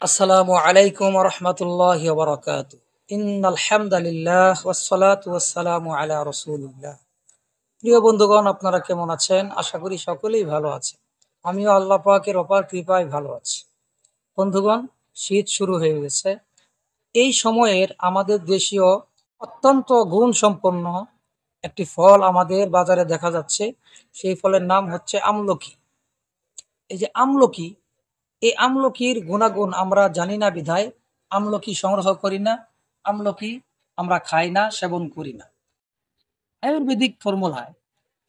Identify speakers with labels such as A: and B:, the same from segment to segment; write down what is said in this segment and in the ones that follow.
A: আসসালামু আলাইকুম রহমতুল্লাহি ওয়া বারাকাতুহু। ইন্নাল হামদালিল্লাহ ওয়াসসালাতু ওয়াসসালামু আলা রাসূলিল্লাহ। প্রিয় বন্ধুগণ, আপনারা কেমন আছেন? আশা করি সকলেই ভালো আছেন। আমিও আল্লাহ পাকের অপার কৃপায় ভালো আছি। বন্ধুগণ, শীত শুরু হয়ে গেছে। এই সময়ের আমাদের দেশীয় অত্যন্ত গুণসম্পন্ন একটি ফল আমাদের বাজারে দেখা যাচ্ছে। সেই ফলের নাম হচ্ছে আমলকি। এই যে আমলকি, এই আমলকির গুণাগুণ আমরা জানি না বিধায় আমলকি সংগ্রহ করি না, আমলকি আমরা খাই না, সেবন করি না। আয়ুর্বেদিক ফর্মুলায়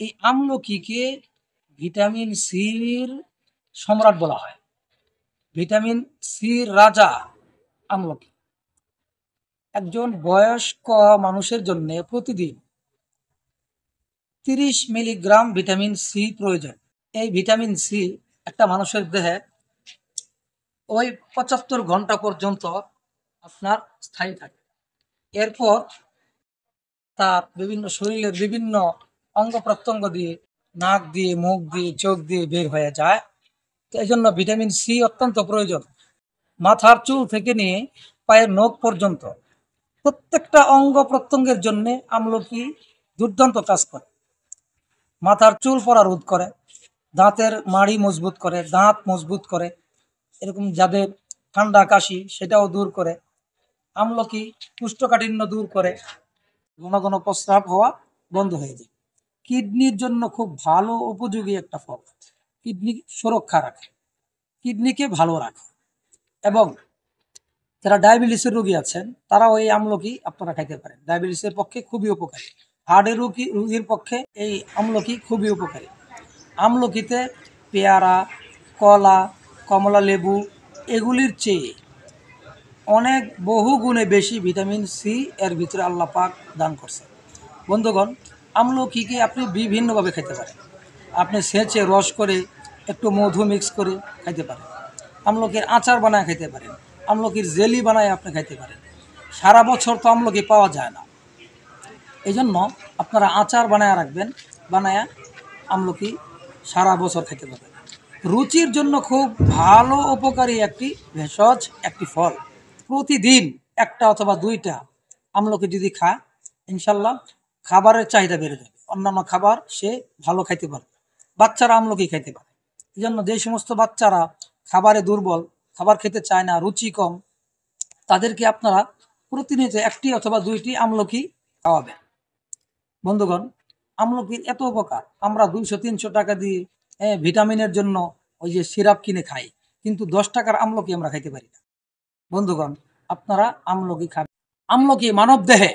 A: এই আমলকিকে ভিটামিন সির সম্রাট বলা হয়। ভিটামিন সির রাজা আমলকি। একজন বয়স্ক মানুষের জন্য প্রতিদিন 30 মিলিগ্রাম ভিটামিন সি প্রয়োজন। এই ভিটামিন সি একটা মানুষের দেহে ওই 75 ঘন্টা পর্যন্ত আপনার স্থায়ী থাকে। এরপর তার বিভিন্ন শরীরের বিভিন্ন অঙ্গ প্রত্যঙ্গ দিয়ে, নাক দিয়ে, মুখ দিয়ে, চোখ দিয়ে বের হয়ে যায়। তো এই জন্য ভিটামিন সি অত্যন্ত প্রয়োজন। মাথার চুল থেকে নিয়ে পায়ের নখ পর্যন্ত প্রত্যেকটা অঙ্গ প্রত্যঙ্গের জন্য আমলকি দুর্দান্ত কাজ করে। মাথার চুল পড়া রোধ করে, দাঁতের মাড়ি মজবুত করে, দাঁত মজবুত করে, এরকম যাদের ঠান্ডা কাশি সেটাও দূর করে। আমলকি কোষ্ঠকাঠিন্য দূর করে, ঘন ঘন প্রস্রাব হওয়া বন্ধ হয়ে যায়। কিডনির জন্য খুব ভালো উপযোগী একটা ফল। কিডনি সুরক্ষা রাখে, কিডনিকে ভালো রাখে। এবং যারা ডায়াবেটিসের রোগী আছেন তারাও এই আমলকি আপনারা খাইতে পারেন। ডায়াবেটিসের পক্ষে খুবই উপকারী। হার্টের রোগীর পক্ষে এই আমলকি খুবই উপকারী। আমলকিতে পেয়ারা, কলা, কমলা লেবু এগুলির চেয়ে অনেক বহু গুণে বেশি ভিটামিন সি এর ভিতরে আল্লাহ পাক দান করছে। বন্ধুগণ, আমলকিকে আপনি বিভিন্নভাবে খেতে পারেন। আপনি সেঁচে রস করে একটু মধু মিক্স করে খাইতে পারেন। আমলকির আচার বানায় খেতে পারেন। আমলকির জেলি বানায় আপনি খাইতে পারেন। সারা বছর তো আমলকি পাওয়া যায় না, এই জন্য আপনারা আচার বানায় রাখবেন, বানায়া আমলকি সারা বছর খেতে পারবেন। রুচির জন্য খুব ভালো উপকারী একটি ভেষজ একটি ফল। প্রতিদিন একটা অথবা দুইটা আমলকি যদি খায়, ইনশাল্লাহ খাবারের চাহিদা বেড়ে যাবে, অন্যান্য খাবার সে ভালো খাইতে পারবে। বাচ্চারা আমলকি খাইতে পারে। এই জন্য যে সমস্ত বাচ্চারা খাবারে দুর্বল, খাবার খেতে চায় না, রুচি কম, তাদেরকে আপনারা প্রতিনিয়ত একটি অথবা দুইটি আমলকি খাওয়াবেন। বন্ধুগণ, আমলকির এত উপকার, আমরা 200-300 টাকা দিয়ে ভিটামিনের জন্য ওই যে সিরাপ কিনে খাই, কিন্তু 10 টাকার আমলকি আমরা খাইতে পারি না। বন্ধুগণ, আপনারা আমলকি খাবেন। আমলকি মানব দেহে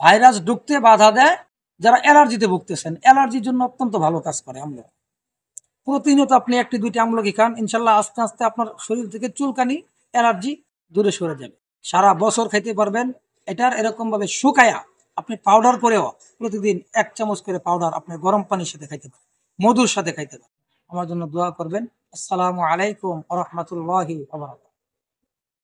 A: ভাইরাস ঢুকতে বাধা দেয়। যারা অ্যালার্জিতে ভুগতেছেন, অ্যালার্জির জন্য অত্যন্ত ভালো কাজ করে আমলকি। প্রতিনিয়ত আপনি একটি দুইটি আমলকি খান, ইনশাল্লাহ আস্তে আস্তে আপনার শরীর থেকে চুলকানি, অ্যালার্জি দূরে সরে যাবে। সারা বছর খাইতে পারবেন। এটার এরকমভাবে শুকায়া আপনি পাউডার করেও প্রতিদিন 1 চামচ করে পাউডার আপনি গরম পানির সাথে খাইতে পারেন, মধুর সাথে খাইতে পারেন। আমার জন্য দোয়া করবেন। আসসালামু আলাইকুম ওয়া রাহমাতুল্লাহি ওয়া বারাকাতুহু।